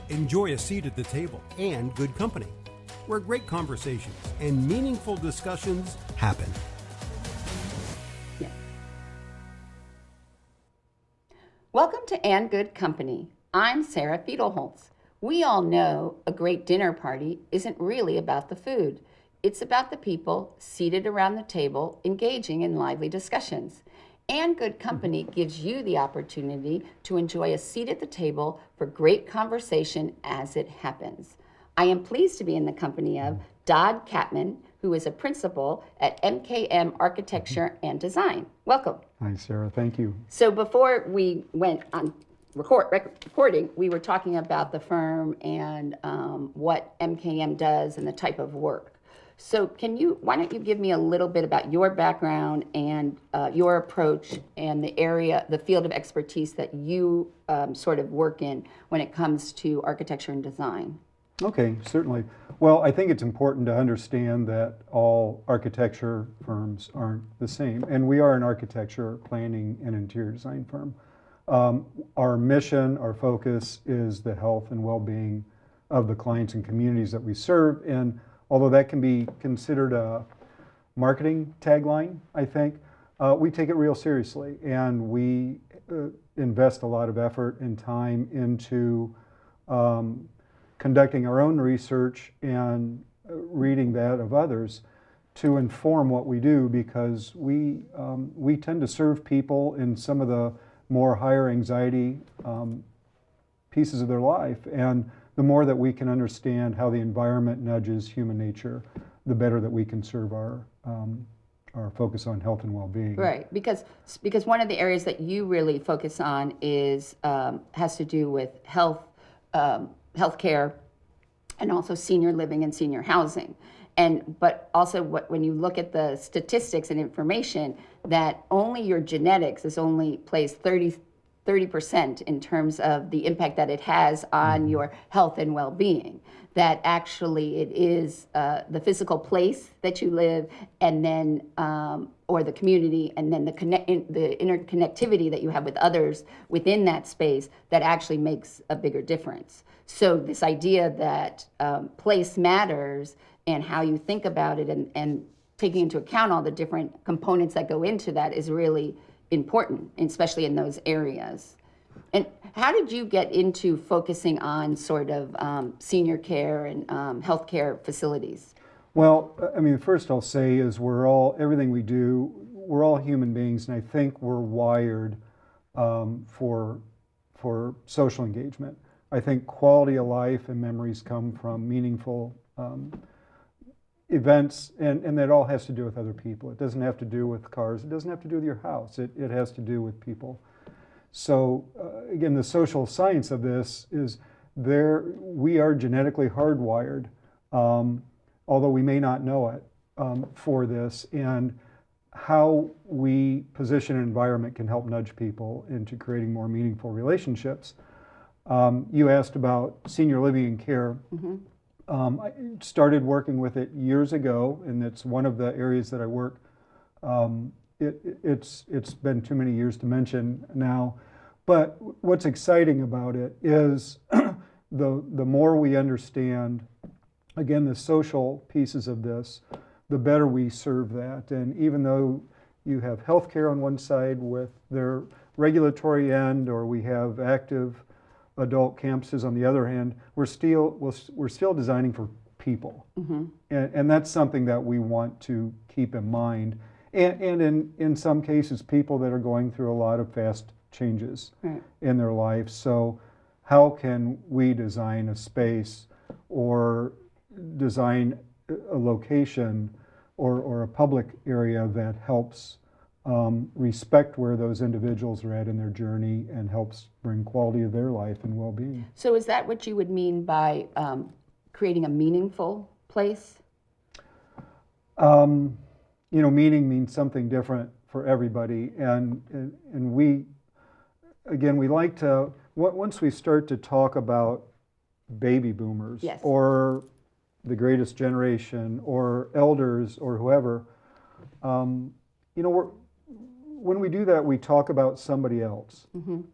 Enjoy a seat at the table and good company, where great conversations and meaningful discussions happen. Welcome to And Good Company. I'm Sarah Fiedelholtz. We all know a great dinner party isn't really about the food. It's about the people seated around the table engaging in lively discussions. And Good Company gives you the opportunity to enjoy a seat at the table for great conversation as it happens. I am pleased to be in the company of Dodd Kattman, who is a principal at MKM Architecture and Design. Welcome. Hi, Sarah. Thank you. So before we went on recording, we were talking about the firm and what MKM does and the type of work. So why don't you give me a little bit about your background and your approach and the field of expertise that you sort of work in when it comes to architecture and design? Okay, certainly. Well, I think it's important to understand that all architecture firms aren't the same, and we are an architecture, planning, and interior design firm. Our mission, our focus is the health and well-being of the clients and communities that we serve, and although that can be considered a marketing tagline, I think, we take it real seriously, and we invest a lot of effort and time into conducting our own research and reading that of others to inform what we do, because we tend to serve people in some of the more higher anxiety pieces of their life, and the more that we can understand how the environment nudges human nature, the better that we can serve our focus on health and well-being. Right, because one of the areas that you really focus on is has to do with healthcare, and also senior living and senior housing. But also when you look at the statistics and information, that only your genetics plays 30% in terms of the impact that it has on your health and well-being. That actually it is the physical place that you live, and then or the community, and then the interconnectivity that you have with others within that space that actually makes a bigger difference. So this idea that place matters, and how you think about it, and taking into account all the different components that go into that is really important, especially in those areas. And how did you get into focusing on sort of senior care and healthcare facilities? Well, I mean, first I'll say is everything we do, we're all human beings, and I think we're wired for social engagement. I think quality of life and memories come from meaningful events, and that all has to do with other people. It doesn't have to do with cars. It doesn't have to do with your house. It has to do with people. So again, the social science of this is we are genetically hardwired, although we may not know it, for this, and how we position an environment can help nudge people into creating more meaningful relationships. You asked about senior living and care. Mm-hmm. I started working with it years ago, and it's one of the areas that I work. It's been too many years to mention now, but what's exciting about it is the more we understand, again, the social pieces of this, the better we serve that. And even though you have healthcare on one side with their regulatory end, or we have active adult campuses on the other hand, we're still designing for people. Mm-hmm. And that's something that we want to keep in mind. And in some cases, people that are going through a lot of fast changes in their life. So how can we design a space or design a location or a public area that helps respect where those individuals are at in their journey and helps bring quality of their life and well-being. So is that what you would mean by creating a meaningful place? Meaning means something different for everybody, and we like to, once we start to talk about baby boomers, yes, or the greatest when we do that, we talk about somebody else.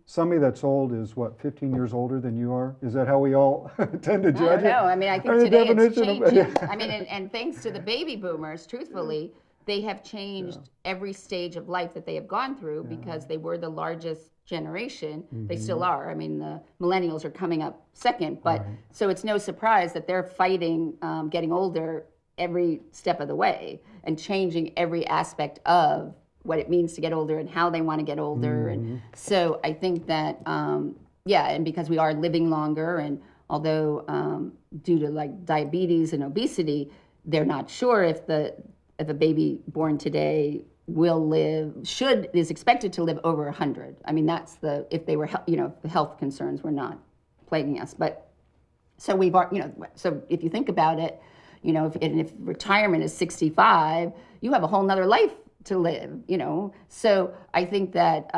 Somebody that's old is what, 15 years older than you are? Is that how we all tend to I judge don't know. I mean, I think the today it's definition changing. I mean, and thanks to the baby boomers, truthfully, they have changed every stage of life that they have gone through because they were the largest generation. They still are. I mean, the millennials are coming up second, but so it's no surprise that they're fighting getting older every step of the way and changing every aspect of what it means to get older and how they want to get older. And so I think that, and because we are living longer, and although due to like diabetes and obesity, they're not sure if a baby born today is expected to live over 100. I mean, that's if they were, the health concerns were not plaguing us. But so so if you think about it, if retirement is 65, you have a whole nother life to live, So I think that,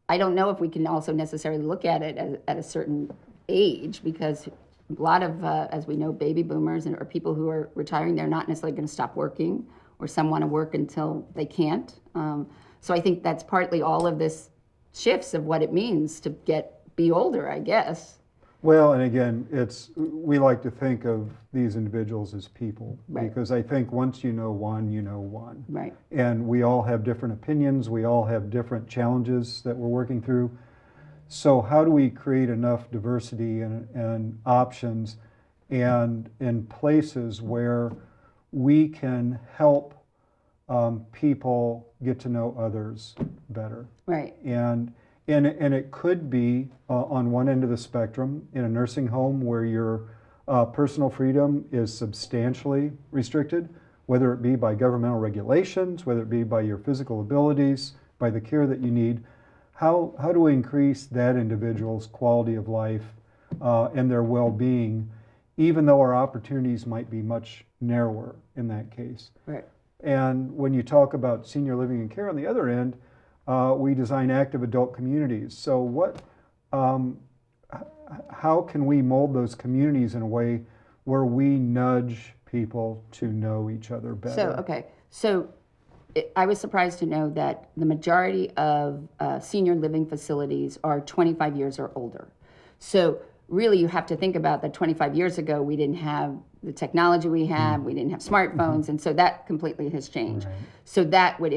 I don't know if we can also necessarily look at it at a certain age, because a lot of, as we know, baby boomers or people who are retiring, they're not necessarily going to stop working, or some want to work until they can't. So I think that's partly all of this shifts of what it means to be older, I guess. Well, and again, we like to think of these individuals as people, because I think once you know one, you know one. Right. And we all have different opinions, we all have different challenges that we're working through. So how do we create enough diversity and options and in places where we can help people get to know others better? Right. And it could be on one end of the spectrum in a nursing home where your personal freedom is substantially restricted, whether it be by governmental regulations, whether it be by your physical abilities, by the care that you need. How do we increase that individual's quality of life and their well-being, even though our opportunities might be much narrower in that case? Right. And when you talk about senior living and care on the other end, we design active adult communities. So how can we mold those communities in a way where we nudge people to know each other better? So I was surprised to know that the majority of senior living facilities are 25 years or older. So really you have to think about that 25 years ago, we didn't have the technology we have, we didn't have smartphones, and so that completely has changed. Right. So that would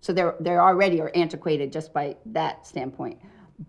so they already are antiquated just by that standpoint.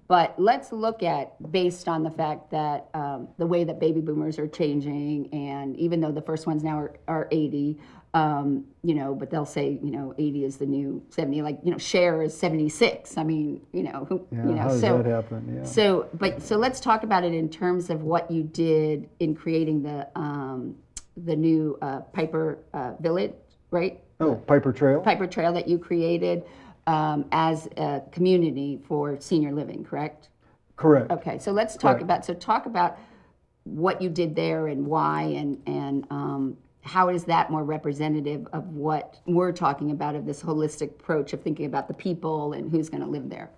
But let's look at, based on the fact that the way that baby boomers are changing, and even though the first ones now are 80, but they'll say, 80 is the new 70, share is 76. I mean, how does that happen? Yeah. So let's talk about it in terms of what you did in creating the new Piper Village, right? Oh, Piper Trail? Piper Trail that you created as a community for senior living, correct? Correct. Okay, so let's talk about what you did there and why, and how is that more representative of what we're talking about, of this holistic approach of thinking about the people and who's going to live there?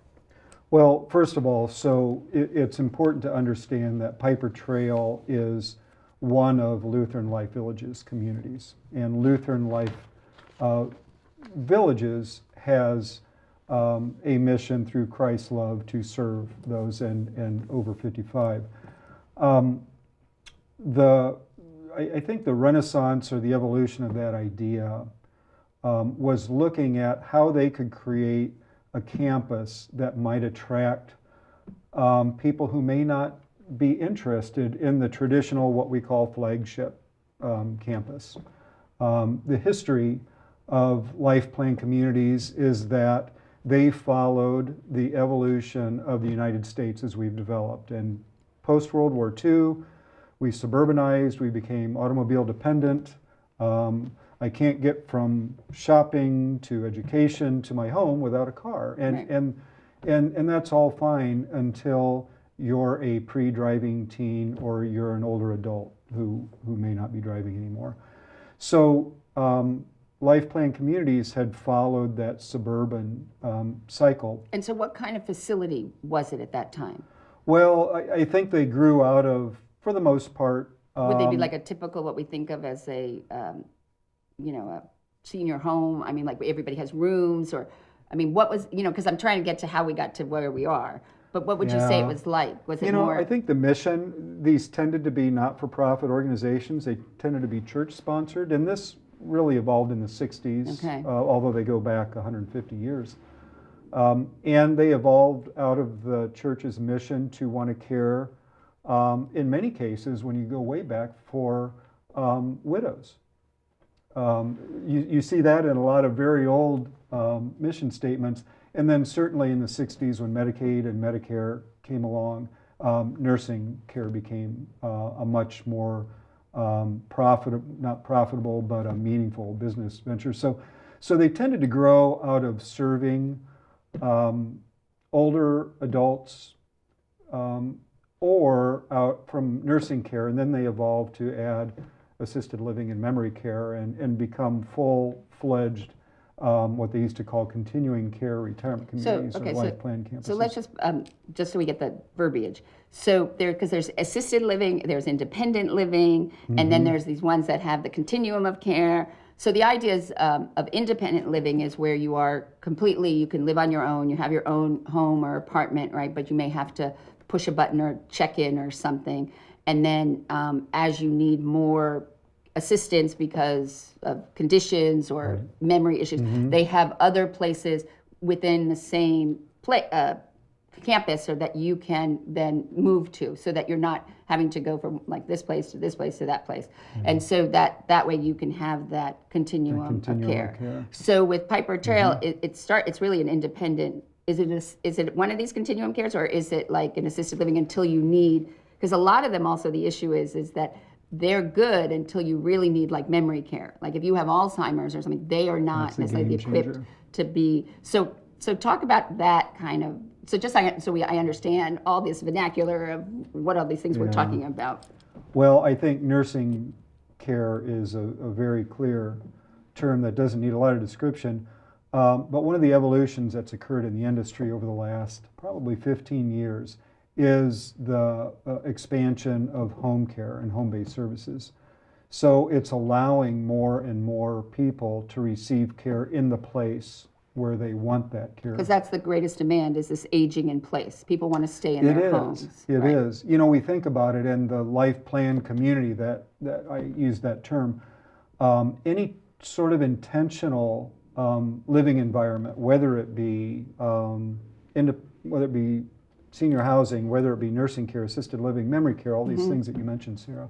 Well, first of all, so it's important to understand that Piper Trail is one of Lutheran Life Villages communities, and Lutheran Life Villages has a mission through Christ's love to serve those and over 55. I think the renaissance or the evolution of that idea was looking at how they could create a campus that might attract people who may not be interested in the traditional, what we call flagship campus. The history of life plan communities is that they followed the evolution of the United States as we've developed. And post-World War II, we suburbanized, we became automobile dependent. I can't get from shopping to education to my home without a car. And that's all fine until you're a pre-driving teen or you're an older adult who may not be driving anymore. So life plan communities had followed that suburban cycle. And so what kind of facility was it at that time? Well, I think they grew out of, for the most part. Would they be like a typical, what we think of as a senior home? I mean, like everybody has rooms, or, I mean, what was, because I'm trying to get to how we got to where we are. But what would you say it was like? Was it more? I think the mission, these tended to be not-for-profit organizations. They tended to be church-sponsored, and this really evolved in the 60s, Okay. Although they go back 150 years. And they evolved out of the church's mission to want to care, in many cases, when you go way back, for widows. You see that in a lot of very old mission statements. And then certainly in the 60s when Medicaid and Medicare came along, nursing care became a much more not profitable, but a meaningful business venture. So they tended to grow out of serving older adults or out from nursing care, and then they evolved to add assisted living and memory care and become full-fledged what they used to call continuing care retirement communities or life plan campuses. So let's just so we get the verbiage. So because there's assisted living, there's independent living, and then there's these ones that have the continuum of care. So the ideas of independent living is where you are completely, you can live on your own, you have your own home or apartment, right? But you may have to push a button or check in or something. And then as you need more assistance because of conditions or memory issues, they have other places within the same campus or that you can then move to, so that you're not having to go from like this place to this place to that place. And so that way you can have that continuum of care. So with Piper Trail, it's really an independent. Is it one of these continuum cares, or is it like an assisted living until you need? Because a lot of them also, the issue is that they're good until you really need like memory care. Like if you have Alzheimer's or something, they are not necessarily equipped to be. So talk about that kind of. So just I understand all this vernacular of what all these things we're talking about. Well, I think nursing care is a very clear term that doesn't need a lot of description. But one of the evolutions that's occurred in the industry over the last probably 15 years is the expansion of home care and home-based services. So it's allowing more and more people to receive care in the place where they want that care. Because that's the greatest demand, is this aging in place. People want to stay in their homes. It is. We think about it in the life plan community that I use that term. Any sort of intentional living environment, whether it be senior housing, whether it be nursing care, assisted living, memory care, all these things that you mentioned, Sarah,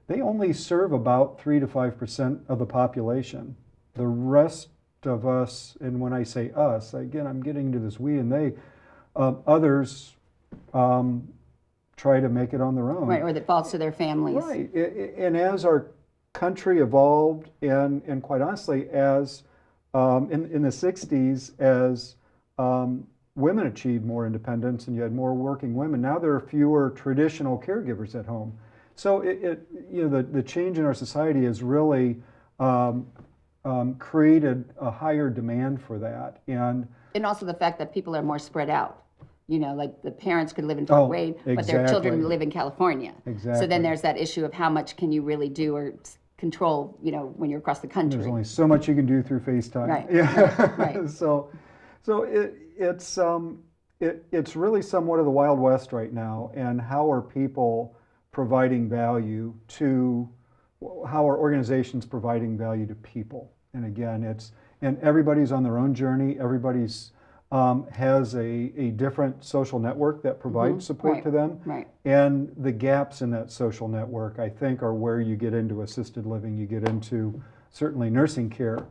they only serve about 3 to 5% of the population. The rest of us, and when I say us, again, I'm getting into this we and they, others try to make it on their own. Right, or that falls to their families. Right, and as our country evolved, and quite honestly, as in the 60s, as women achieved more independence and you had more working women, now there are fewer traditional caregivers at home. So the change in our society has really created a higher demand for that. And also the fact that people are more spread out. Like the parents could live in Fort Wayne, but their children live in California. Exactly. So then there's that issue of how much can you really do or control, when you're across the country. There's only so much you can do through FaceTime. Right. Yeah. Right. So it's really somewhat of the Wild West right now. And how are people providing value to? How are organizations providing value to people? And again, and everybody's on their own journey. Everybody's has a different social network that provides support to them. Right. And the gaps in that social network, I think, are where you get into assisted living, you get into certainly nursing care.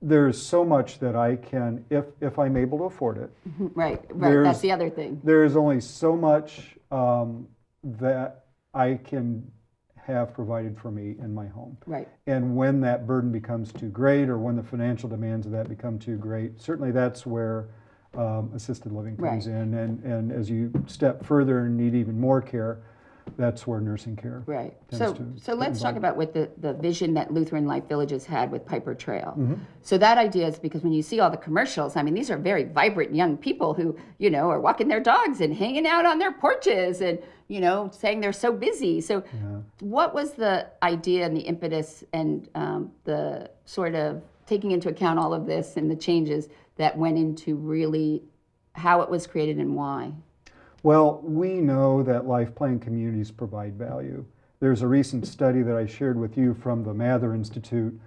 There's so much that I can, if I'm able to afford it. Right, that's the other thing. There's only so much that I can have provided for me in my home. Right. And when that burden becomes too great, or when the financial demands of that become too great, certainly that's where assisted living comes in. And as you step further and need even more care, that's where nursing care. Right. So let's talk about what the vision that Lutheran Life Villages had with Piper Trail. So that idea is because when you see all the commercials, I mean, these are very vibrant young people who, are walking their dogs and hanging out on their porches and, saying they're so busy. So what was the idea and the impetus and the sort of taking into account all of this and the changes that went into really how it was created and why? Well, we know that life plan communities provide value. There's a recent study that I shared with you from the Mather Institute,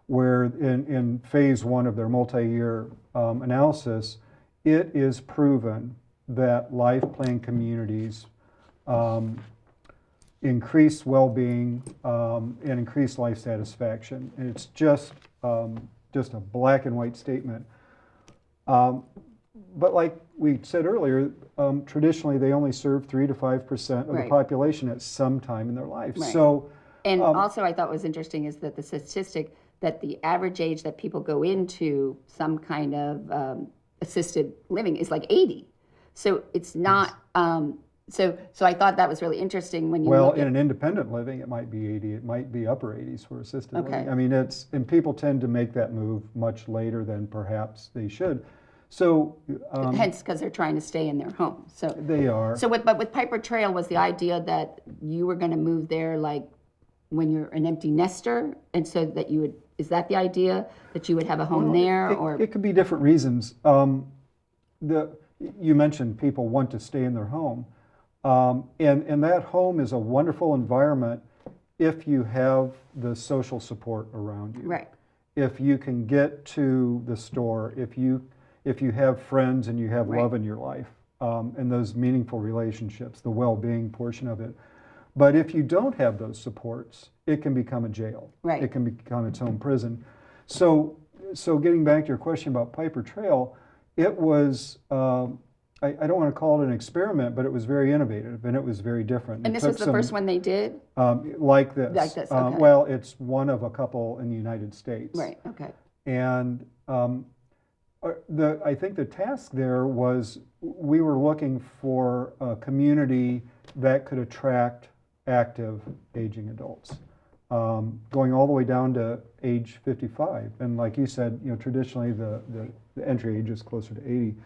where in phase 1 of their multi-year analysis, it is proven that life plan communities increase well-being and increase life satisfaction. And it's just a black and white statement. But like we said earlier, traditionally they only serve 3 to 5% of the population at some time in their life. Right. So, and also I thought was interesting is that the statistic that the average age that people go into some kind of assisted living is like 80. So it's not. So I thought that was really interesting when you. Well, in an independent living, it might be 80. It might be upper 80s for assisted living. I mean, and people tend to make that move much later than perhaps they should. So hence, because they're trying to stay in their home. So they are. So but with Piper Trail was the idea that you were going to move there like when you're an empty nester, and so that you would. Is that the idea that you would have a home there, or it could be different reasons. You mentioned people want to stay in their home, and that home is a wonderful environment if you have the social support around you. Right. If you can get to the store, if you have friends and you have love in your life, and those meaningful relationships, the well-being portion of it. But if you don't have those supports, it can become a jail. Right. It can become its own prison. So getting back to your question about Piper Trail, it was, I don't want to call it an experiment, but it was very innovative and it was very different. And this was the first one they did? Like this. Like this, okay. Well, it's one of a couple in the United States. Right, okay. And I think the task there was we were looking for a community that could attract active aging adults, going all the way down to age 55. And like you said, traditionally the entry age is closer to 80.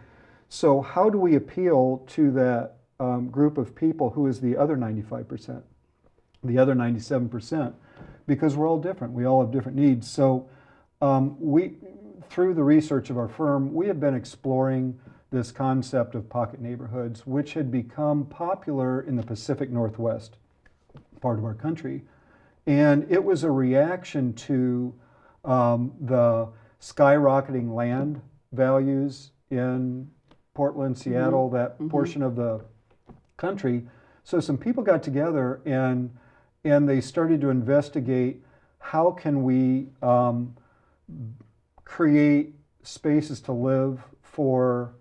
So how do we appeal to that group of people who is the other 95%, the other 97%? Because we're all different. We all have different needs. So through the research of our firm, we have been exploring this concept of pocket neighborhoods, which had become popular in the Pacific Northwest part of our country. And it was a reaction to the skyrocketing land values in Portland, Seattle, that portion of the country. So some people got together and they started to investigate how can we create spaces to live for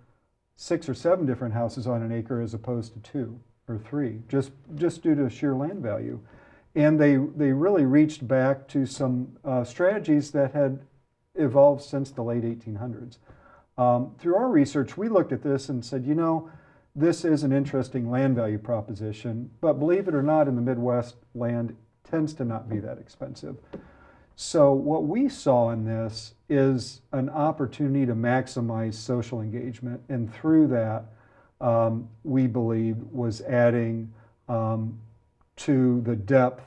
6 or 7 different houses on an acre as opposed to 2 or 3, just due to sheer land value. And they really reached back to some strategies that had evolved since the late 1800s. Through our research, we looked at this and said, this is an interesting land value proposition, but believe it or not, in the Midwest, land tends to not be that expensive. So what we saw in this is an opportunity to maximize social engagement, and through that, we believed was adding to the depth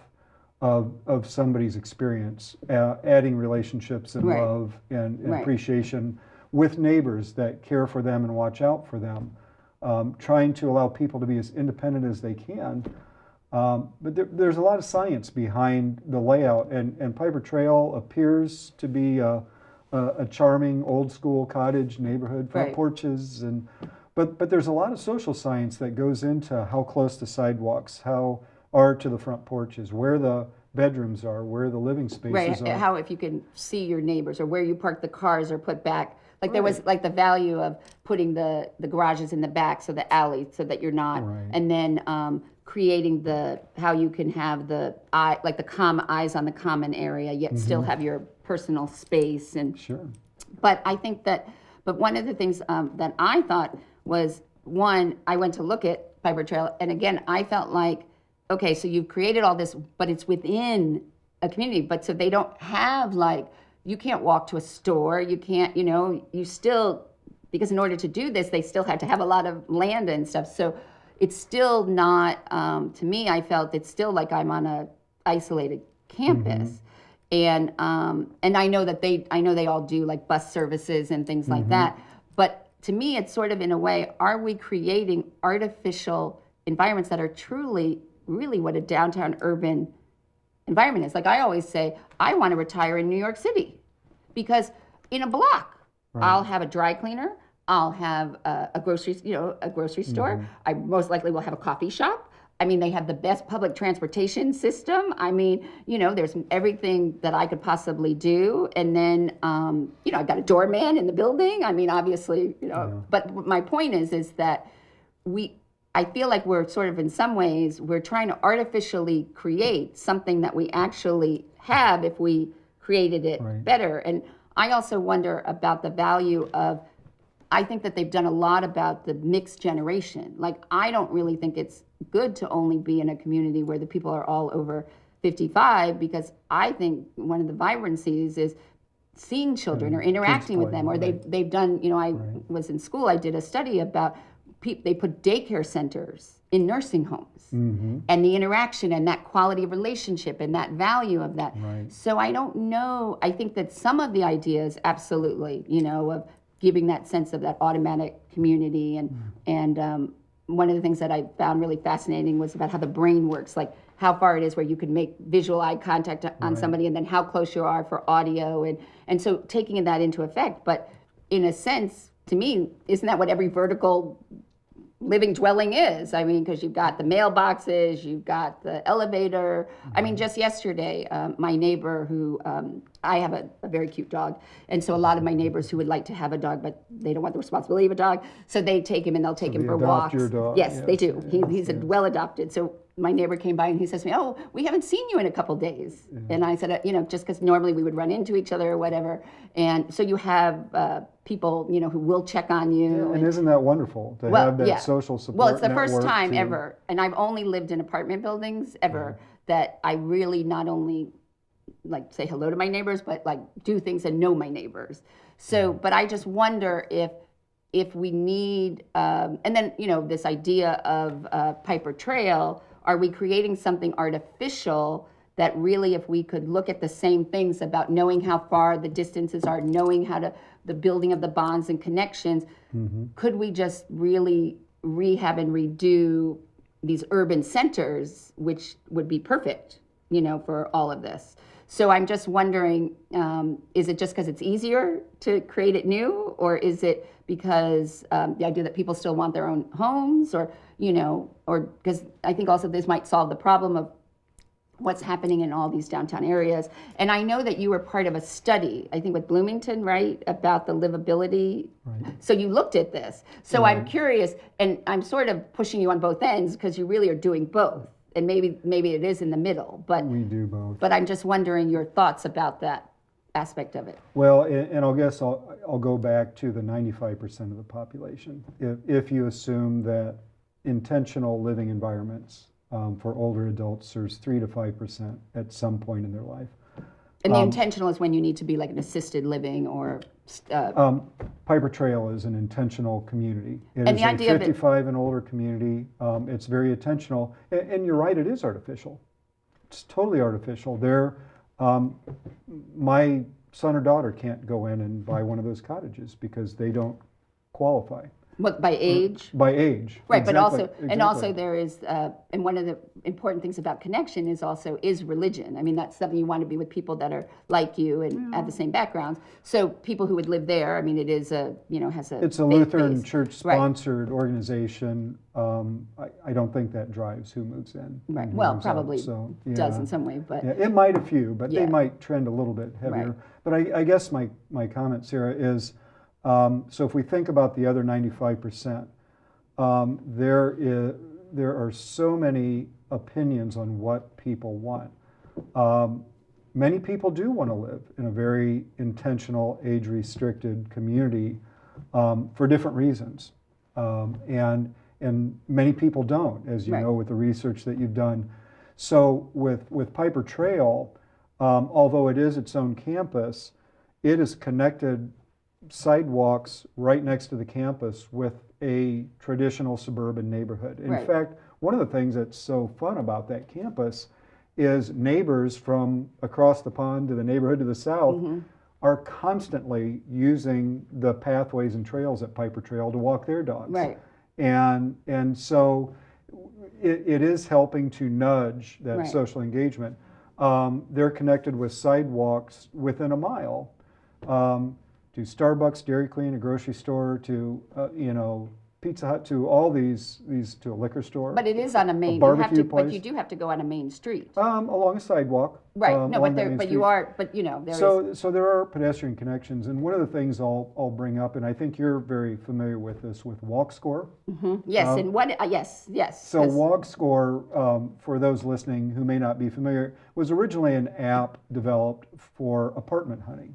of somebody's experience, adding relationships and love and appreciation with neighbors that care for them and watch out for them, trying to allow people to be as independent as they can. But there's a lot of science behind the layout, and Piper Trail appears to be a charming old school cottage neighborhood, front porches, but there's a lot of social science that goes into how close the sidewalks are to the front porches, where the bedrooms are, where the living spaces are. How if you can see your neighbors or where you park the cars or put back. Like there was like the value of putting the garages in the back, so the alley, so that you're not, and then creating how you can have the common eyes on the common area, yet still have your personal space. And but I think but one of the things that I thought was, one, I went to look at Piper Trail, and again, I felt like, okay, so you've created all this, but it's within a community, but so they don't have you can't walk to a store, you can't, you still, because in order to do this, they still had to have a lot of land and stuff. So it's still not, to me, I felt it's still like I'm on a isolated campus. And I know that they all do like bus services and things like that. But to me, it's sort of in a way, are we creating artificial environments that are truly, really what a downtown urban environment is? Like I always say, I want to retire in New York City because in a block, I'll have a dry cleaner, I'll have a grocery store. I most likely will have a coffee shop. I mean, they have the best public transportation system. I mean, there's everything that I could possibly do. And then, I've got a doorman in the building. I mean, obviously, but my point is that I feel like we're sort of in some ways, we're trying to artificially create something that we actually have if we created it better. And I also wonder about the value of, I think that they've done a lot about the mixed generation. Like, I don't really think it's good to only be in a community where the people are all over 55, because I think one of the vibrancies is seeing children or interacting with them, or they've done, I was in school, I did a study about they put daycare centers in nursing homes and the interaction and that quality of relationship and that value of that. So I don't know, I think that some of the ideas, absolutely, of giving that sense of that automatic community and one of the things that I found really fascinating was about how the brain works, like how far it is where you can make visual eye contact on somebody, and then how close you are for audio, and so taking that into effect. But in a sense, to me, isn't that what every vertical living dwelling is? I mean, because you've got the mailboxes, you've got the elevator. I mean, just yesterday, my neighbor who, I have a very cute dog, and so a lot of my neighbors who would like to have a dog, but they don't want the responsibility of a dog, so they take him and they'll take him for walks. Your dog. Yes, they do. He's a well adopted. So my neighbor came by and he says to me, "Oh, we haven't seen you in a couple days." And I said, just because normally we would run into each other or whatever. And so you have people, who will check on you. And isn't that wonderful to have that social support? Well, it's the first time ever, and I've only lived in apartment buildings ever, that I really not only like say hello to my neighbors, but like do things and know my neighbors. So, but I just wonder if we need, and then, this idea of Piper Trail, are we creating something artificial that really, if we could look at the same things about knowing how far the distances are, knowing how to, the building of the bonds and connections, could we just really rehab and redo these urban centers, which would be perfect, for all of this? So I'm just wondering, is it just because it's easier to create it new, or is it because the idea that people still want their own homes, or because I think also this might solve the problem of what's happening in all these downtown areas. And I know that you were part of a study, I think with Bloomington, right, about the livability. So you looked at this. So I'm curious, and I'm sort of pushing you on both ends because you really are doing both. And maybe it is in the middle, but we do both. But I'm just wondering your thoughts about that aspect of it. Well, and I'll go back to the 95% of the population. If you assume that intentional living environments for older adults serves 3 to 5% at some point in their life. And the intentional is when you need to be like an assisted living or. Piper Trail is an intentional community. It and is the idea a 55 and older community. It's very intentional, and you're right, it is artificial. It's totally artificial. My son or daughter can't go in and buy one of those cottages because they don't qualify. What, by age? By age. Right, exactly, but also there is, and one of the important things about connection is religion. I mean, that's something you want to be with people that are like you and have the same backgrounds. So people who would live there, I mean, it is has a. It's a Lutheran church-sponsored organization. I don't think that drives who moves in. Right. Well, probably does in some way, but it might a few, but they might trend a little bit heavier. Right. But I guess my comment, Sarah, is. So if we think about the other 95%, there are so many opinions on what people want. Many people do want to live in a very intentional, age-restricted community for different reasons, and many people don't, as you know, with the research that you've done. So with Piper Trail, although it is its own campus, it is connected sidewalks right next to the campus with a traditional suburban neighborhood. In Right. fact, one of the things that's so fun about that campus is neighbors from across the pond to the neighborhood to the south are constantly using the pathways and trails at Piper Trail to walk their dogs. Right. And so it is helping to nudge that Right. social engagement. They're connected with sidewalks within a mile, to Starbucks, Dairy Queen, a grocery store, to Pizza Hut, to all these to a liquor store. But it is on a main, you have barbecue to, but place. you do have to go on a main street. Along a sidewalk. Right, no, along but that there, main but street. you are, but there is. So there are pedestrian connections, and one of the things I'll bring up, and I think you're very familiar with this, with Walk Score. Yes, and what, yes. So 'cause- Walk Score, for those listening who may not be familiar, was originally an app developed for apartment hunting.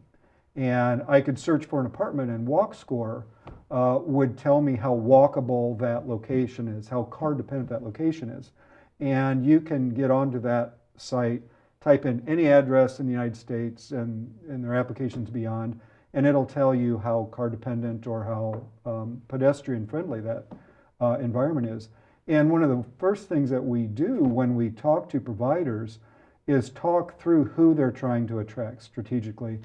And I could search for an apartment, and Walk Score would tell me how walkable that location is, how car dependent that location is. And you can get onto that site, type in any address in the United States and there are applications beyond, and it'll tell you how car dependent or how pedestrian friendly that environment is. And one of the first things that we do when we talk to providers is talk through who they're trying to attract strategically.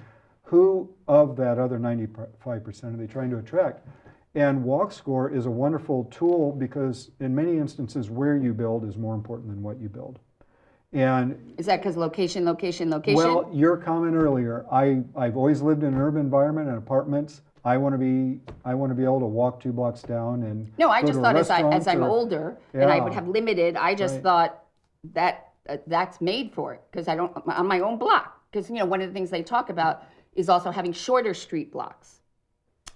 Who of that other 95% are they trying to attract? And Walk Score is a wonderful tool because in many instances where you build is more important than what you build. And Is that because location? well, your comment earlier, I've always lived in an urban environment and apartments. I want to be able to walk 2 blocks down and No, I go just to a thought as restaurant I'm or- older and I would Yeah. have limited, I just Right. thought that that's made for it because I don't, on my own block. Because, one of the things they talk about is also having shorter street blocks,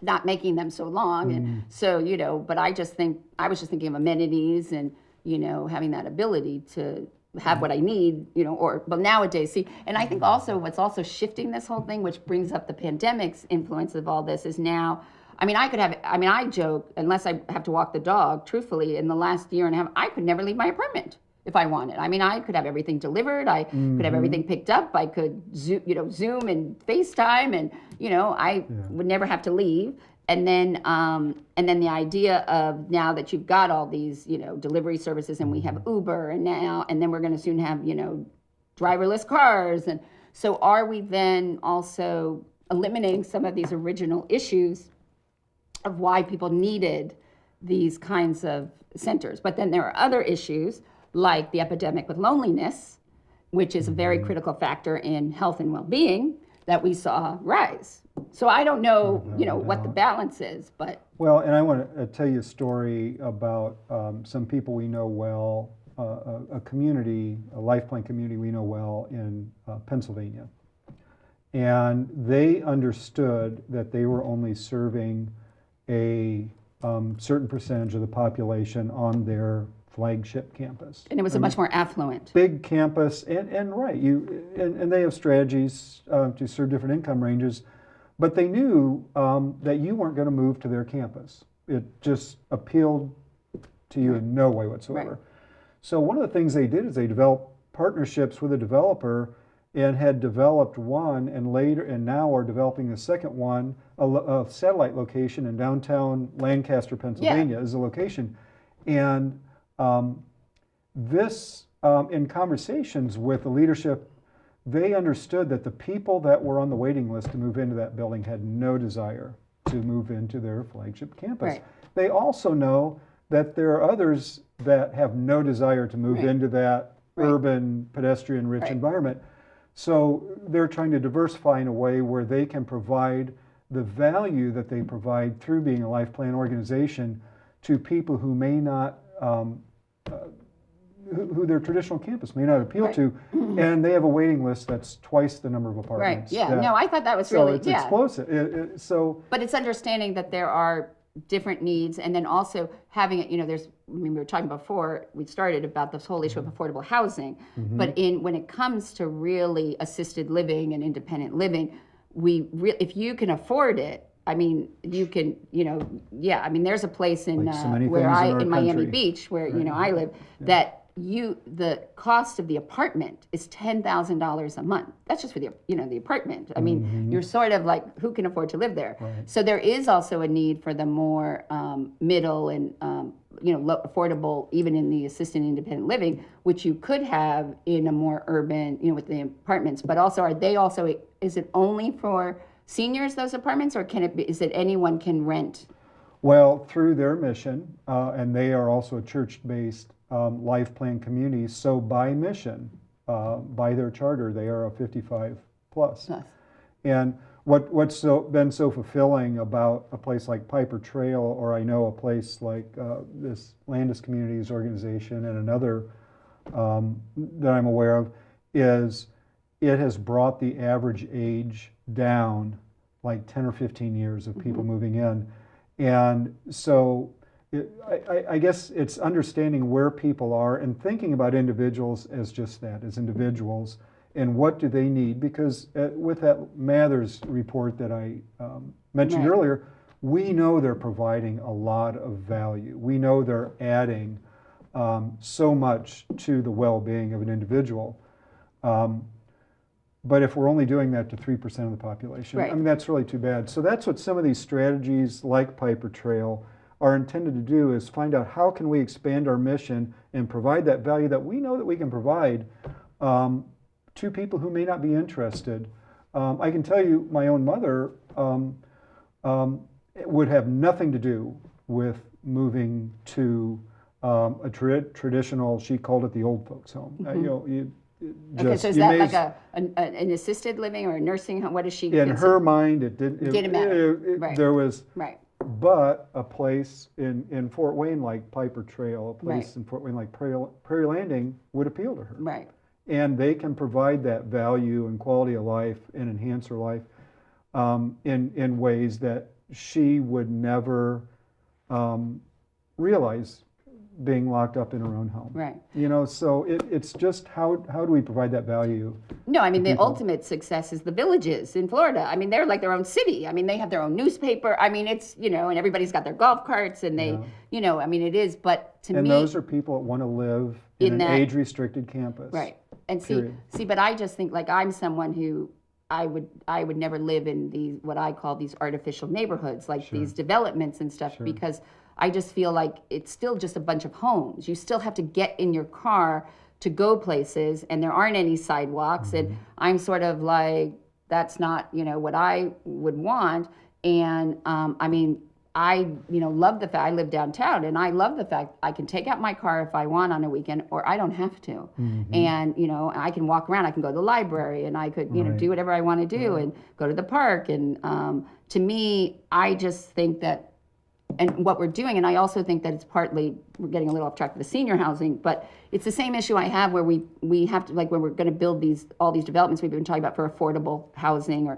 not making them so long. And so, but I was just thinking of amenities and, having that ability to have what I need, but nowadays, see, and I think also what's also shifting this whole thing, which brings up the pandemic's influence of all this, is now, I joke, unless I have to walk the dog, truthfully, in the last year and a half, I could never leave my apartment if I wanted. I could have everything delivered, I could have everything picked up, I could Zoom and FaceTime, and, I would never have to leave. And then the idea of now that you've got all these, delivery services, and we have Uber, and then we're going to soon have, driverless cars. And so are we then also eliminating some of these original issues of why people needed these kinds of centers? But then there are other issues like the epidemic with loneliness, which is a very critical factor in health and well-being that we saw rise. So I don't know, what the balance is, but. Well, and I want to tell you a story about some people we know well, a community, a life plan community we know well in Pennsylvania. And they understood that they were only serving a certain percentage of the population on their flagship campus. And it was a much more affluent. Big campus, and right, and they have strategies to serve different income ranges, but they knew that you weren't going to move to their campus. It just appealed to you in no way whatsoever. Right. So one of the things they did is they developed partnerships with a developer and had developed one, and now are developing a second one, a satellite location in downtown Lancaster, Pennsylvania, is a location. And this, in conversations with the leadership, they understood that the people that were on the waiting list to move into that building had no desire to move into their flagship campus. Right. They also know that there are others that have no desire to move into that urban, pedestrian-rich environment. So they're trying to diversify in a way where they can provide the value that they provide through being a life plan organization to people who may not, who their traditional campus may not appeal to, and they have a waiting list that's twice the number of apartments. Right, yeah, no, I thought that was So really, it's explosive. But it's understanding that there are different needs, and then also having it, we were talking before we started about this whole issue of affordable housing, but when it comes to really assisted living and independent living, if you can afford it, you can, there's a place in Like so many where things in our in Miami country. Beach, where I live, that the cost of the apartment is $10,000 a month. That's just for the the apartment. I mean, you're sort of like, who can afford to live there? Right. So there is also a need for the more middle and low, affordable, even in the assisted independent living, which you could have in a more urban, with the apartments. But also, is it only for seniors, those apartments, or is it anyone can rent? Well, through their mission, and they are also a church-based life plan community, so by mission, by their charter, they are a 55 plus. Yes. And what's been so fulfilling about a place like Piper Trail, or I know a place like this Landis Communities organization and another that I'm aware of, is it has brought the average age down like 10 or 15 years of people moving in. And so I guess it's understanding where people are and thinking about individuals as just that, as individuals, and what do they need? Because with that Mathers report that I mentioned Right. earlier, we know they're providing a lot of value. We know they're adding so much to the well-being of an individual. But if we're only doing that to 3% of the population, Right. I mean, that's really too bad. So that's what some of these strategies like Piper Trail are intended to do, is find out how can we expand our mission and provide that value that we know that we can provide to people who may not be interested. I can tell you, my own mother it would have nothing to do with moving to a traditional, she called it the old folks home. Okay, so is that like an assisted living or a nursing home? What is she? In her mind, it didn't. Didn't matter. Right. There was, Right. but a place in Fort Wayne like Piper Trail, a place Right. in Fort Wayne like Prairie Landing would appeal to her. Right. And they can provide that value and quality of life and enhance her life in ways that she would never realize being locked up in her own home. Right. So it's just how do we provide that value? No, I mean, the ultimate success is the villages in Florida. I mean, they're like their own city. I mean, they have their own newspaper. I mean, it's, and everybody's got their golf carts and they, I mean, it is, but to me. And those are people that want to live in an that age-restricted campus. Right. And Period. see, but I just think, like, I'm someone who I would never live in these, what I call these artificial neighborhoods, like these developments and stuff, because I just feel like it's still just a bunch of homes. You still have to get in your car to go places, and there aren't any sidewalks. And I'm sort of like, that's not, what I would want. And I mean, I, love the fact I live downtown, and I love the fact I can take out my car if I want on a weekend, or I don't have to. And, I can walk around, I can go to the library, and I could, do whatever I want to do and go to the park. And to me, I just think that, and what we're doing, and I also think that it's partly, we're getting a little off track with the senior housing, but it's the same issue I have where we have to, like, when we're going to build all these developments we've been talking about for affordable housing,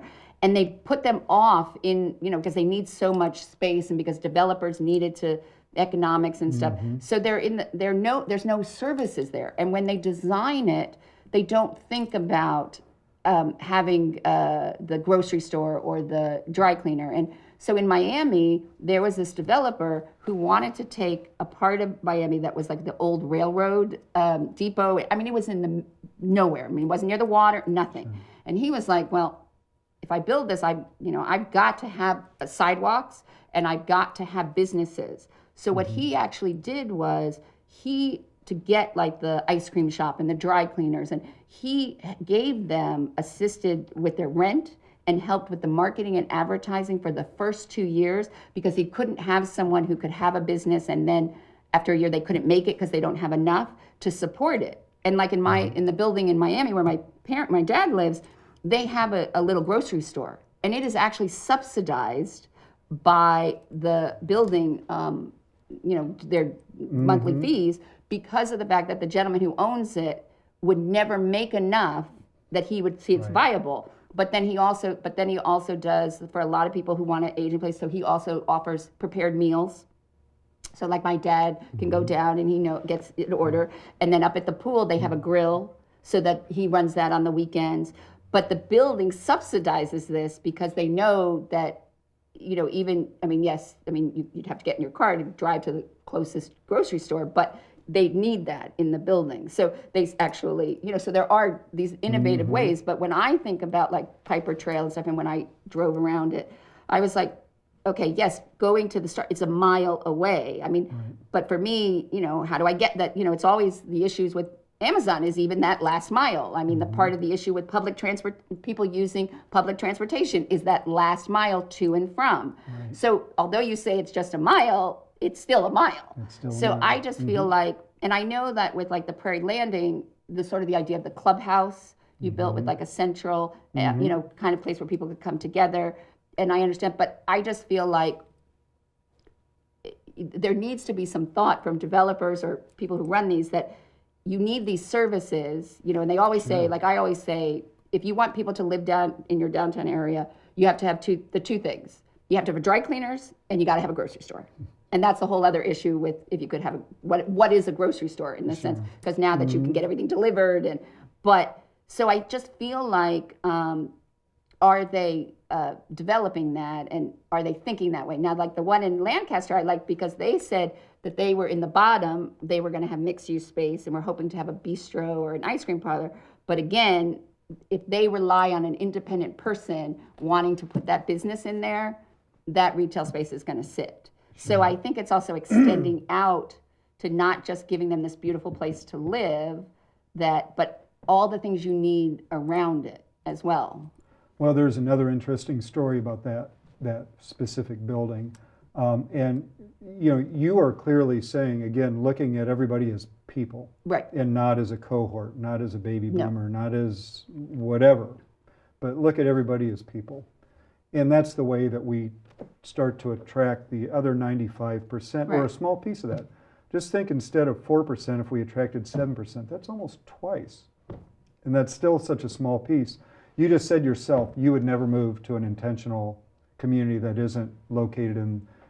and they put them off in, because they need so much space and because developers need it to economics and stuff. So there's no services there. And when they design it, they don't think about having the grocery store or the dry cleaner. And so in Miami, there was this developer who wanted to take a part of Miami that was like the old railroad depot. I mean, it was in the nowhere. I mean, it wasn't near the water, nothing. And he was like, well, if I build this, I've got to have sidewalks and I've got to have businesses. So what he actually did was to get like the ice cream shop and the dry cleaners, and he gave them assisted with their rent and helped with the marketing and advertising for the first 2 years, because he couldn't have someone who could have a business and then after a year they couldn't make it because they don't have enough to support it. And like in the building in Miami where my dad lives, they have a little grocery store, and it is actually subsidized by the building, their monthly fees, because of the fact that the gentleman who owns it would never make enough that he would see it's viable. But then he also does, for a lot of people who want to age in place, so he also offers prepared meals. So like my dad can go down and he gets an order, and then up at the pool they have a grill, so that he runs that on the weekends. But the building subsidizes this because they know that, you'd have to get in your car to drive to the closest grocery store, but they need that in the building. So they actually, so there are these innovative ways. But when I think about like Piper Trail and stuff, and when I drove around it, I was like, okay, yes, going to the start, it's a mile away. I mean, but for me, how do I get that? It's always the issues with Amazon is even that last mile. I mean, the part of the issue with people using public transportation is that last mile to and from. Right. So although you say it's just a mile, it's still a mile. So I just feel like, and I know that with like the Prairie Landing, the sort of the idea of the clubhouse you built with like a central, kind of place where people could come together. And I understand, but I just feel like there needs to be some thought from developers or people who run these that you need these services, and they always say, like I always say, if you want people to live down in your downtown area, you have to have the two things. You have to have a dry cleaners and you got to have a grocery store. And that's a whole other issue with if you could have what is a grocery store in this sense, because now that you can get everything delivered so I just feel like are they developing that, and are they thinking that way? Now, like the one in Lancaster, I like because they said that they were in the bottom, they were going to have mixed-use space, and we're hoping to have a bistro or an ice cream parlor. But again, if they rely on an independent person wanting to put that business in there, that retail space is going to sit. So I think it's also extending out to not just giving them this beautiful place to live, but all the things you need around it as well. Well, there's another interesting story about that specific building. And you are clearly saying, again, looking at everybody as people. Right. And not as a cohort, not as a baby boomer, not as whatever, but look at everybody as people. And that's the way that we start to attract the other 95%, or a small piece of that. Just think, instead of 4%, if we attracted 7%, that's almost twice. And that's still such a small piece. You just said yourself, you would never move to an intentional community that isn't located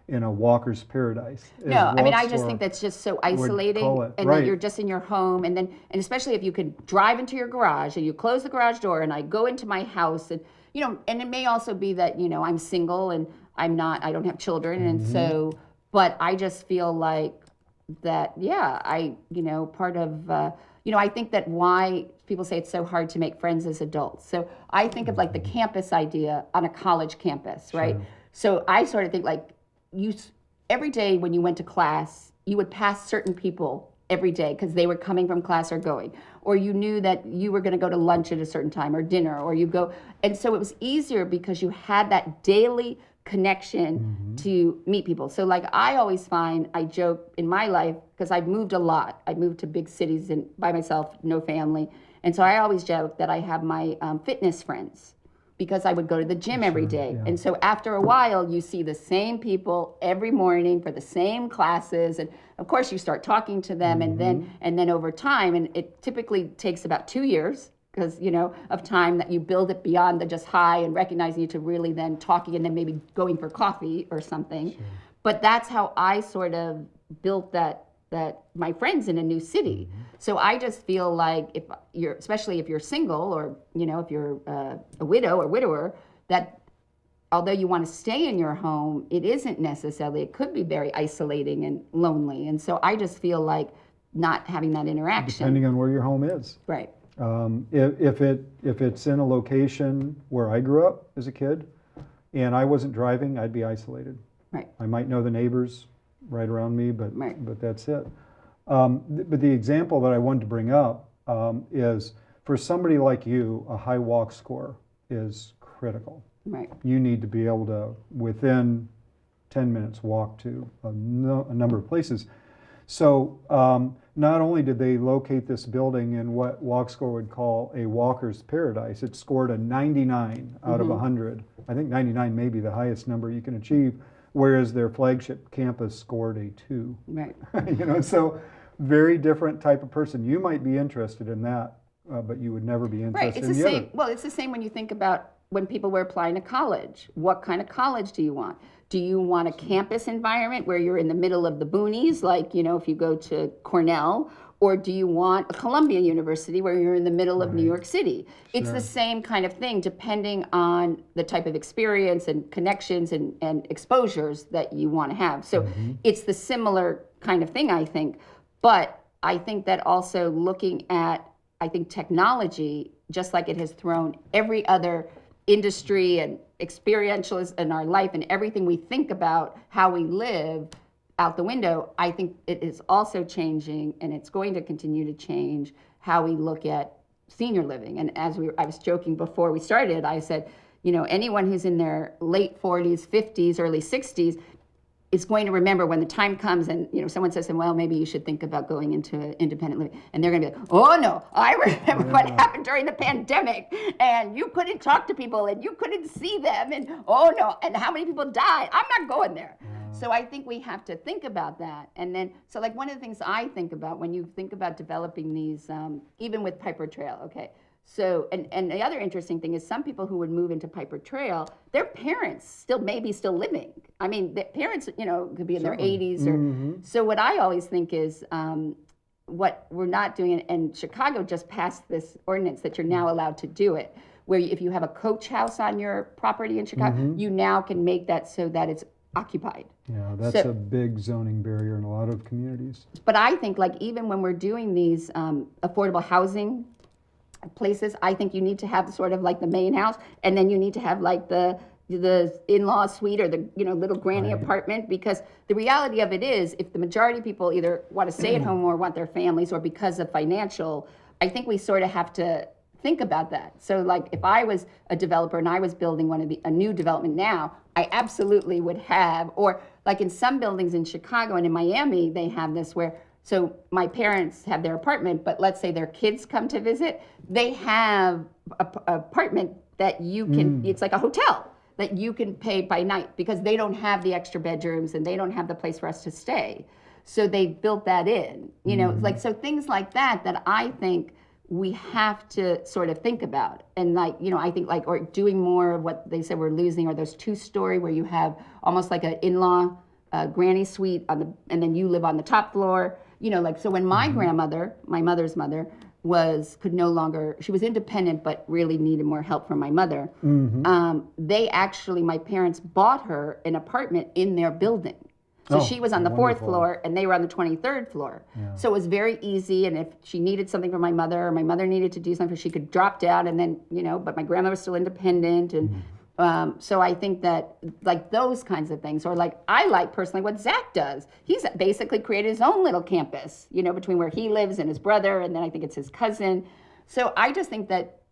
in a walker's paradise. No, I mean, I just think that's just so isolating, and then you're just in your home, and especially if you could drive into your garage and you close the garage door, and I go into my house, and and it may also be that I'm single and I don't have children, and so, but I just feel like that, part of, I think that why people say it's so hard to make friends as adults. So I think of like the campus idea on a college campus, right? So I sort of think like every day when you went to class, you would pass certain people every day because they were coming from class or going, or you knew that you were going to go to lunch at a certain time or dinner, or you go. And so it was easier because you had that daily connection to meet people. So like I always find, I joke in my life, because I've moved a lot. I moved to big cities and by myself, no family. And so I always joke that I have my fitness friends, because I would go to the gym every day. And so after a while, you see the same people every morning for the same classes. And of course you start talking to them, and then over time, and it typically takes about 2 years, because of time that you build it beyond the just hi and recognizing you to really then talking and then maybe going for coffee or something. But that's how I sort of built that my friends in a new city. So I just feel like especially if you're single, or if you're a widow or widower, that although you want to stay in your home, it isn't necessarily. It could be very isolating and lonely. And so I just feel like not having that interaction. Depending on where your home is. Right. If it's in a location where I grew up as a kid, and I wasn't driving, I'd be isolated. Right. I might know the neighbors right around me, but that's it. But the example that I wanted to bring up is, for somebody like you, a high walk score is critical. Right. You need to be able to, within 10 minutes, walk to a number of places. So not only did they locate this building in what WalkScore would call a walker's paradise, it scored a 99 out of 100. I think 99 may be the highest number you can achieve, whereas their flagship campus scored a 2. Right. So very different type of person. You might be interested in that, but you would never be interested in the other. Well, it's the same when you think about when people were applying to college. What kind of college do you want? Do you want a campus environment where you're in the middle of the boonies, like, if you go to Cornell, or do you want a Columbia University where you're in the middle of New York City? It's the same kind of thing, depending on the type of experience and connections and exposures that you want to have. So it's the similar kind of thing, I think. But I think that also looking at, I think technology, just like it has thrown every other industry and experiential in our life and everything we think about how we live out the window, I think it is also changing, and it's going to continue to change how we look at senior living. And I was joking before we started, I said, anyone who's in their late 40s, 50s, early 60s is going to remember when the time comes and someone says, well, maybe you should think about going into independent living, and they're going to be like, oh no, I remember what happened during the pandemic, and you couldn't talk to people and you couldn't see them, and oh no, and how many people died. I'm not going there. So I think we have to think about that. And then, so like one of the things I think about when you think about developing these, even with Piper Trail, okay. So, and the other interesting thing is some people who would move into Piper Trail, their parents may be still living. I mean, the parents, could be in their 80s. So what I always think is what we're not doing, and Chicago just passed this ordinance that you're now allowed to do it, where if you have a coach house on your property in Chicago, you now can make that so that it's occupied. Yeah, that's a big zoning barrier in a lot of communities. But I think like even when we're doing these affordable housing places, I think you need to have sort of like the main house, and then you need to have like the in-law suite or the little granny apartment, because the reality of it is if the majority of people either want to stay at home or want their families, or because of financial, I think we sort of have to think about that. So like if I was a developer and I was building a new development now, I absolutely would have, or like in some buildings in Chicago and in Miami, they have this where, so my parents have their apartment, but let's say their kids come to visit, they have an apartment that you can, it's like a hotel that you can pay by night because they don't have the extra bedrooms and they don't have the place for us to stay. So they built that in, like, so things like that I think we have to sort of think about. And like, I think like, or doing more of what they said we're losing, or those 2-story where you have almost like an in-law granny suite and then you live on the top floor, like, so when my grandmother, my mother's mother, could no longer, she was independent but really needed more help from my mother. My parents bought her an apartment in their building. So she was on the 4th floor and they were on the 23rd floor. Yeah. So it was very easy, and if she needed something from my mother, or my mother needed to do something, she could drop down and then, but my grandmother was still independent. And so I think that like those kinds of things, or like I like personally what Zach does. He's basically created his own little campus, between where he lives and his brother, and then I think it's his cousin. So I just think that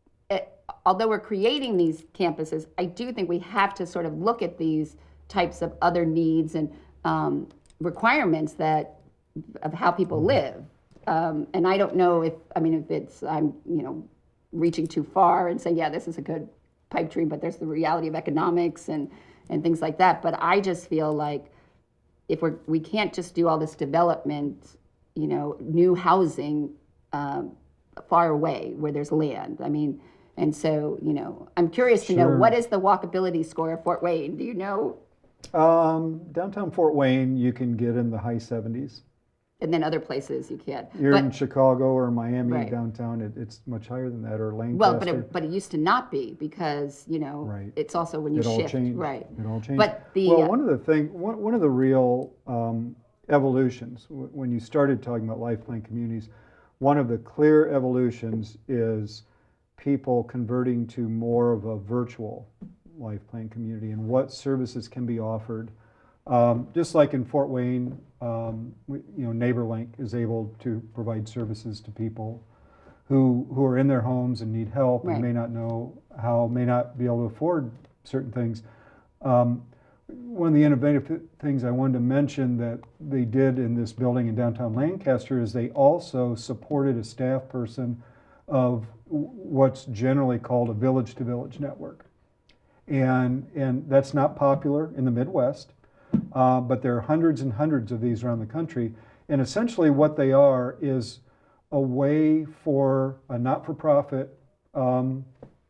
although we're creating these campuses, I do think we have to sort of look at these types of other needs and requirements of how people live. And I don't know if I'm reaching too far and saying, yeah, this is a good pipe dream, but there's the reality of economics and things like that. But I just feel like if we can't just do all this development, new housing far away where there's land. And so, I'm curious to know, what is the walkability score of Fort Wayne? Do you know? Downtown Fort Wayne, you can get in the high 70s. And then other places you can't. You're in Chicago or Miami downtown, it's much higher than that, or Lancaster. Well, but it used to not be, because it's also when you shift. All changed. Right. It all changed. But one of the real evolutions when you started talking about life plan communities, one of the clear evolutions is people converting to more of a virtual life plan community and what services can be offered. Just like in Fort Wayne, NeighborLink is able to provide services to people who are in their homes and need help and may not know how, may not be able to afford certain things. One of the innovative things I wanted to mention that they did in this building in downtown Lancaster is they also supported a staff person of what's generally called a village-to-village network. And that's not popular in the Midwest, but there are hundreds and hundreds of these around the country. And essentially what they are is a way for a not-for-profit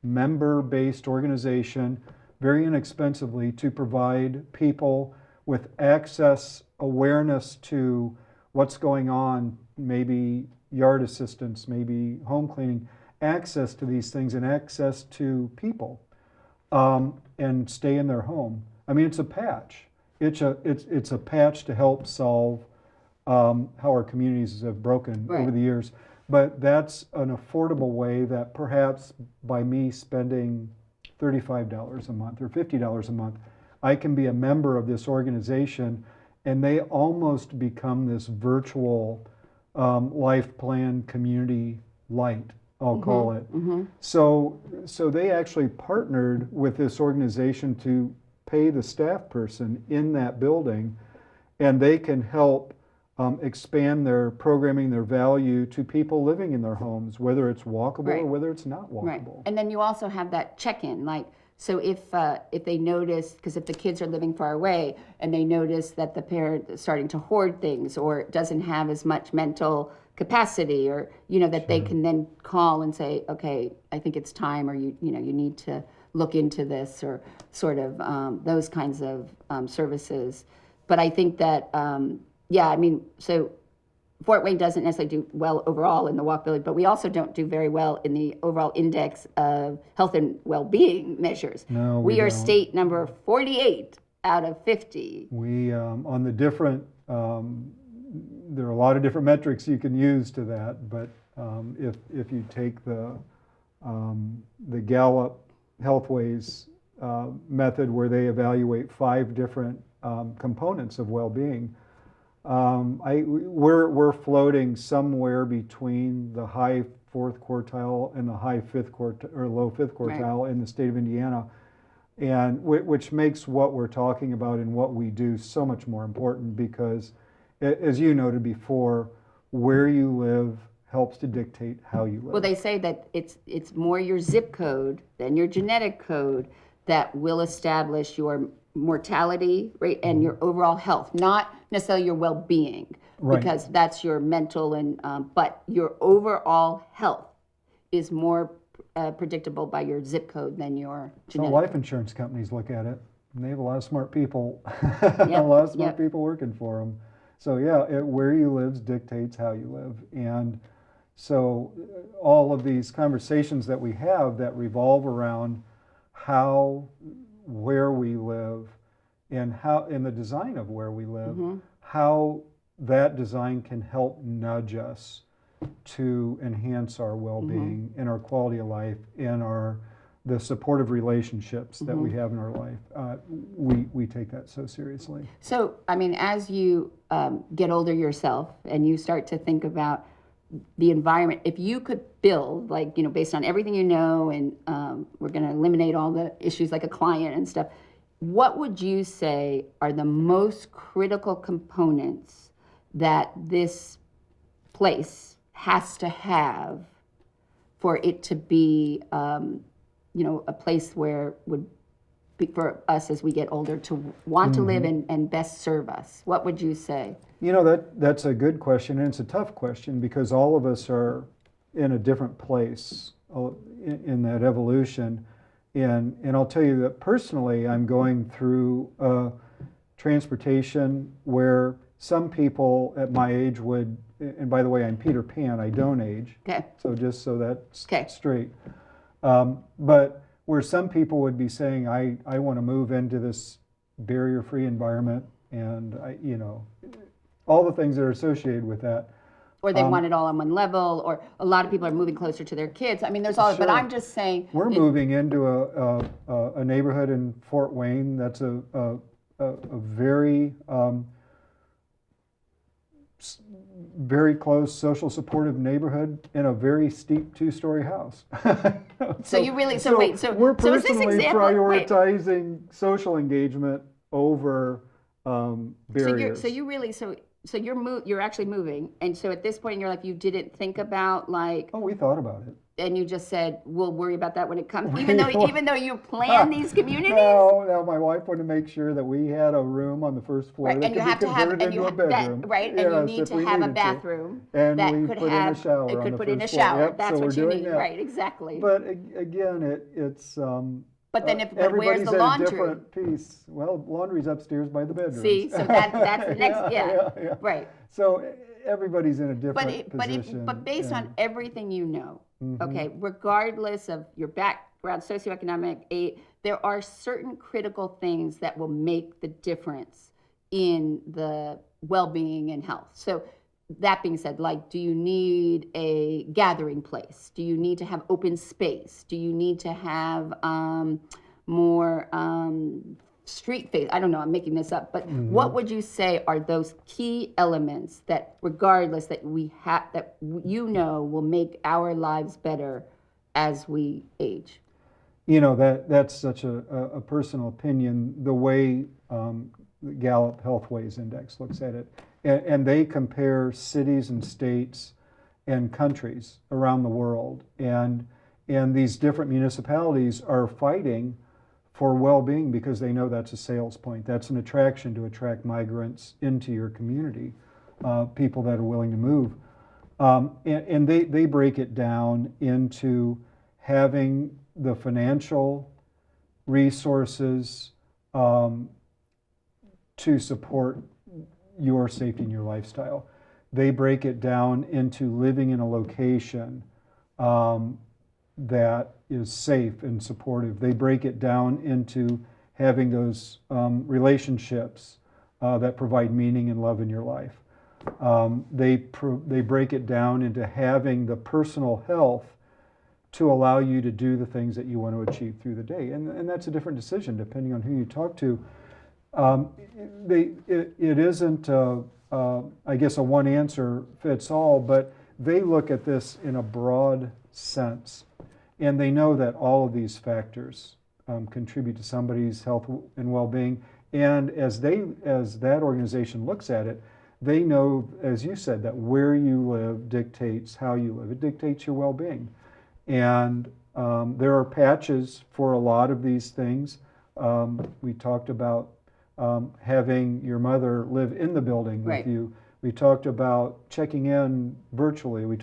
member-based organization, very inexpensively, to provide people with access, awareness to what's going on, maybe yard assistance, maybe home cleaning, access to these things and access to people. And stay in their home. It's a patch. It's a patch to help solve how our communities have broken over the years. But that's an affordable way that perhaps by me spending $35 a month or $50 a month, I can be a member of this organization, and they almost become this virtual life plan community light, I'll call it. So they actually partnered with this organization to pay the staff person in that building, and they can help expand their programming, their value to people living in their homes, whether it's walkable or whether it's not walkable. Right. And then you also have that check-in, like, so if they notice, because if the kids are living far away and they notice that the parent is starting to hoard things or doesn't have as much mental capacity, or that they can then call and say, okay, I think it's time, or you need to look into this, or sort of those kinds of services. But I think that so Fort Wayne doesn't necessarily do well overall in the walkability, but we also don't do very well in the overall index of health and well-being measures. No, we are don't. state number 48 out of 50. We on the different there are a lot of different metrics you can use to that, but if you take the Gallup Healthways method, where they evaluate 5 different components of well-being, we're floating somewhere between the high 4th quartile and the high 5th quartile or low 5th quartile in the state of Indiana, and which makes what we're talking about and what we do so much more important, because, as you noted before, where you live helps to dictate how you live. Well, they say that it's more your zip code than your genetic code that will establish your mortality rate and your overall health, not necessarily your well-being, because that's your mental and but your overall health is more predictable by your zip code than your genetic. So life insurance companies look at it, and they have a lot of smart people, a lot of smart people working for them. So where you live dictates how you live, and so all of these conversations that we have that revolve around where we live, and how in the design of where we live, how that design can help nudge us to enhance our well-being and our quality of life and the supportive relationships that we have in our life. We take that so seriously. So, I mean, as you get older yourself and you start to think about the environment, if you could build, like, based on everything and we're going to eliminate all the issues like a client and stuff, what would you say are the most critical components that this place has to have for it to be, a place where would be for us as we get older to want to live and best serve us? What would you say? That's a good question, and it's a tough question, because all of us are in a different place in that evolution. And I'll tell you that personally, I'm going through transportation where some people at my age would, and by the way, I'm Peter Pan, I don't age. Okay. So just so that's straight. But where some people would be saying, I want to move into this barrier-free environment, and all the things that are associated with that. Or they want it all on one level, or a lot of people are moving closer to their kids. I mean, there's all, but I'm just saying. We're moving into a neighborhood in Fort Wayne that's a very, very close social supportive neighborhood in a very steep 2-story house. So you really, so wait, so we're so is this personally example, prioritizing social engagement over barriers. So you're actually moving, and so at this point in your life, you didn't think about, like. Oh, we thought about it. And you just said, we'll worry about that when it comes, even though you plan these communities. No, my wife wanted to make sure that we had a room on the first floor that could be converted into a bedroom. And you need to have a bathroom and that we could put have in a shower. It could on put the in a first floor. shower. Yep, That's so what you need, that. right? Exactly. But again, it's. But then if everybody's where's the laundry? at a different piece. Well, laundry's upstairs by the bedroom. See, so that's the next, right. So everybody's in a different position. But based on everything okay, regardless of your background, socioeconomic, there are certain critical things that will make the difference in the well-being and health. So that being said, like, do you need a gathering place? Do you need to have open space? Do you need to have more street face? I don't know, I'm making this up, but what would you say are those key elements that, regardless, that we have, that will make our lives better as we age? That's such a personal opinion. The way the Gallup Healthways Index looks at it, and they compare cities and states and countries around the world, and these different municipalities are fighting for well-being because they know that's a sales point. That's an attraction to attract migrants into your community, people that are willing to move. And they break it down into having the financial resources to support your safety and your lifestyle. They break it down into living in a location that is safe and supportive. They break it down into having those relationships that provide meaning and love in your life. They break it down into having the personal health to allow you to do the things that you want to achieve through the day. And that's a different decision depending on who you talk to. It isn't, I guess, a one answer fits all, but they look at this in a broad sense. And they know that all of these factors contribute to somebody's health and well-being. And as that organization looks at it, they know, as you said, that where you live dictates how you live. It dictates your well-being. And there are patches for a lot of these things. We talked about having your mother live in the building with you. We talked about checking in virtually.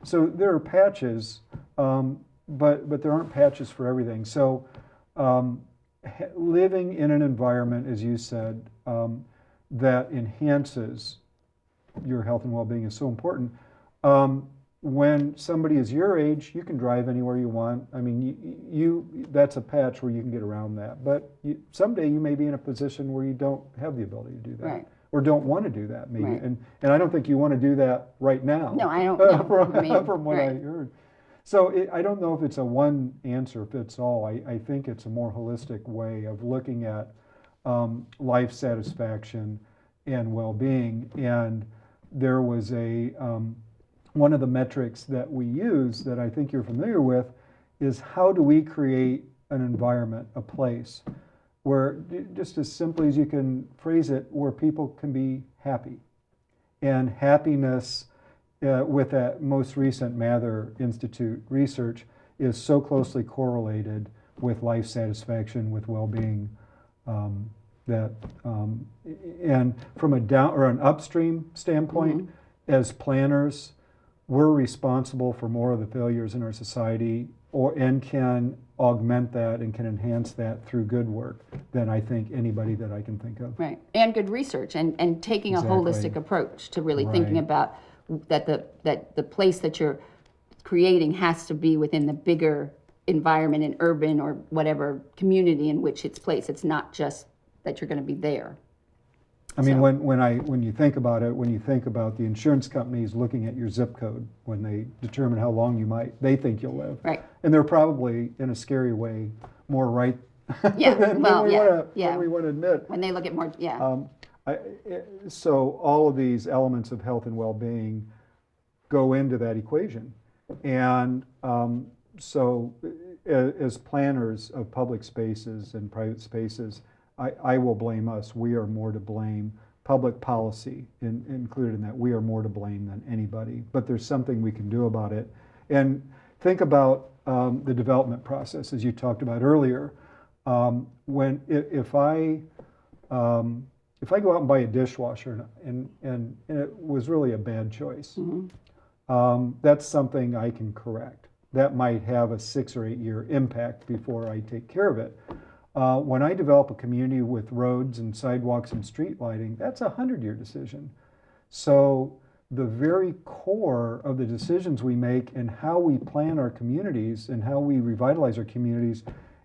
So there are patches, but there aren't patches for everything. So living in an environment, as you said, that enhances your health and well-being is so important. When somebody is your age, you can drive anywhere you want. I mean, that's a patch where you can get around that. But someday you may be in a position where you don't have the ability to do that, or don't want to do that, maybe. And I don't think you want to do that right now. No, I don't know. From what I heard. So I don't know if it's a one answer fits all. I think it's a more holistic way of looking at life satisfaction and well-being. And there was one of the metrics that we use that I think you're familiar with is how do we create an environment, a place, where, just as simply as you can phrase it, where people can be happy. And happiness, with that most recent Mather Institute research, is so closely correlated with life satisfaction, with well-being, and from an upstream standpoint, as planners, we're responsible for more of the failures in our society, and can augment that and can enhance that through good work than I think anybody that I can think of. Right, and good research, and taking a holistic approach to really thinking about that the place that you're creating has to be within the bigger environment, in urban or whatever community in which it's placed. It's not just that you're going to be there. I mean, when you think about it, when you think about the insurance companies looking at your zip code when they determine how long they think you'll live. Right. And they're probably, in a scary way, more right than we want to admit. When they look at more, so all of these elements of health and well-being go into that equation. And so as planners of public spaces and private spaces, I will blame us. We are more to blame. Public policy included in that. We are more to blame than anybody. But there's something we can do about it. And think about the development process, as you talked about earlier. If I go out and buy a dishwasher and it was really a bad choice, that's something I can correct. That might have a 6 or 8 year impact before I take care of it. When I develop a community with roads and sidewalks and street lighting, that's a 100-year decision. So the very core of the decisions we make and how we plan our communities and how we revitalize our communities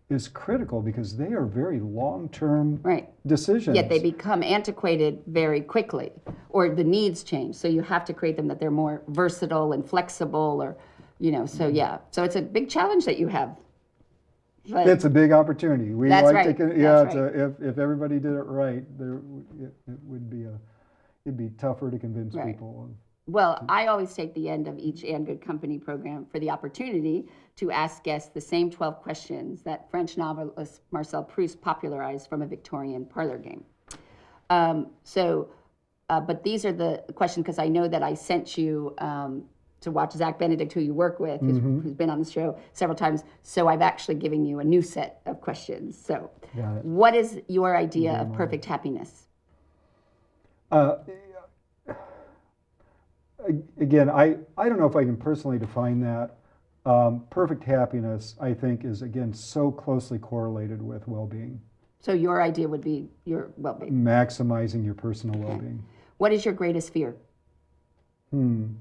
is critical because they are very long-term Right. decisions. Yet they become antiquated very quickly, or the needs change. So you have to create them that they're more versatile and flexible, or, so yeah. So it's a big challenge that you have. But It's a big opportunity. We That's like right. to, That's if everybody did it right, it would be it'd be tougher to convince Right. people of. Well, I always take the end of each And Good Company program for the opportunity to ask guests the same 12 questions that French novelist Marcel Proust popularized from a Victorian parlor game. But these are the questions because I know that I sent you to watch Zach Benedict, who you work with, who's been on the show several times. So I've actually given you a new set of questions. So, Got it. what is your idea of perfect happiness? Again, I don't know if I can personally define that. Perfect happiness, I think, is again so closely correlated with well-being, So your idea would be your well-being. maximizing your personal well-being. What is your greatest fear? You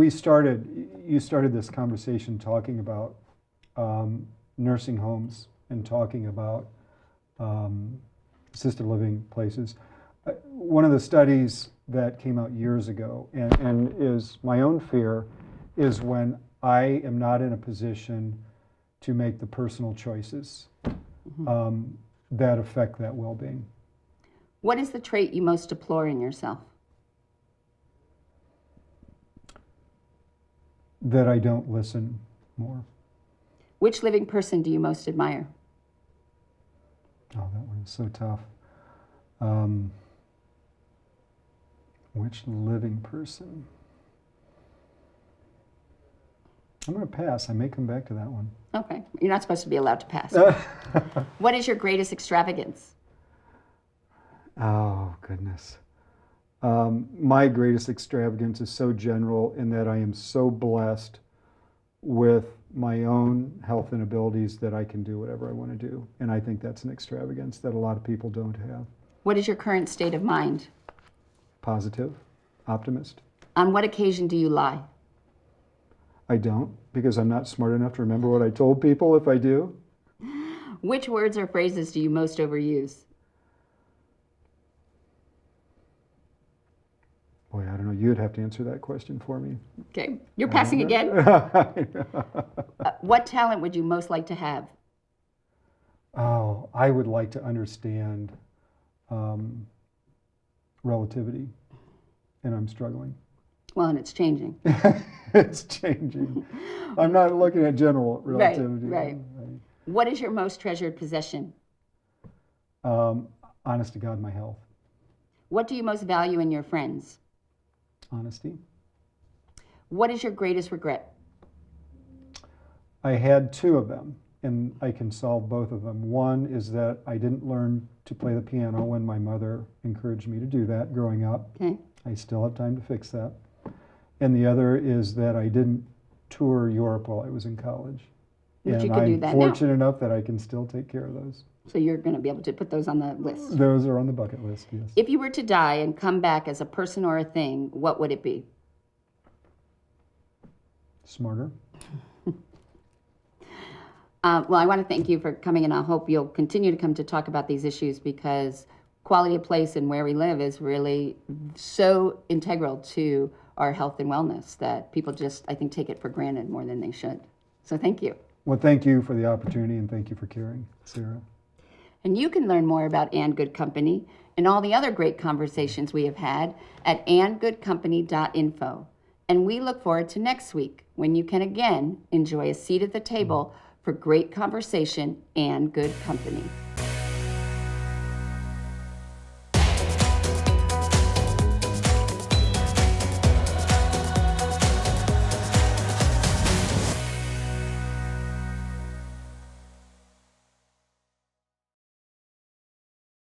started this conversation talking about nursing homes and talking about assisted living places. One of the studies that came out years ago, and is my own fear, is when I am not in a position to make the personal choices that affect that well-being. What is the trait you most deplore in yourself? That I don't listen more. Which living person do you most admire? Oh, that one is so tough. Which living person? I'm going to pass. I may come back to that one. Okay, you're not supposed to be allowed to pass. What is your greatest extravagance? Oh, goodness. My greatest extravagance is so general in that I am so blessed with my own health and abilities that I can do whatever I want to do. And I think that's an extravagance that a lot of people don't have. What is your current state of mind? Positive, optimist. On what occasion do you lie? I don't, because I'm not smart enough to remember what I told people if I do. Which words or phrases do you most overuse? Boy, I don't know. You'd have to answer that question for me. Okay, you're passing again. What talent would you most like to have? Oh, I would like to understand relativity, and I'm struggling. Well, and it's changing. It's changing. I'm not looking at general relativity. Right. What is your most treasured possession? Honest to God, my health. What do you most value in your friends? Honesty. What is your greatest regret? I had two of them, and I can solve both of them. One is that I didn't learn to play the piano when my mother encouraged me to do that growing up. Okay. I still have time to fix that. And the other is that I didn't tour Europe while I was in college. But and you can I'm do that fortunate enough that I can still take care of those. So you're going to be able to put those on the list. Those are on the bucket list, yes. If you were to die and come back as a person or a thing, what would it be? Smarter. Well, I want to thank you for coming, and I hope you'll continue to come to talk about these issues because quality of place and where we live is really so integral to our health and wellness that people just, I think, take it for granted more than they should. So thank you. Well, thank you for the opportunity, and thank you for caring, Sarah. And you can learn more about And Good Company and all the other great conversations we have had at andgoodcompany.info. And we look forward to next week when you can again enjoy a seat at the table for great conversation and good company.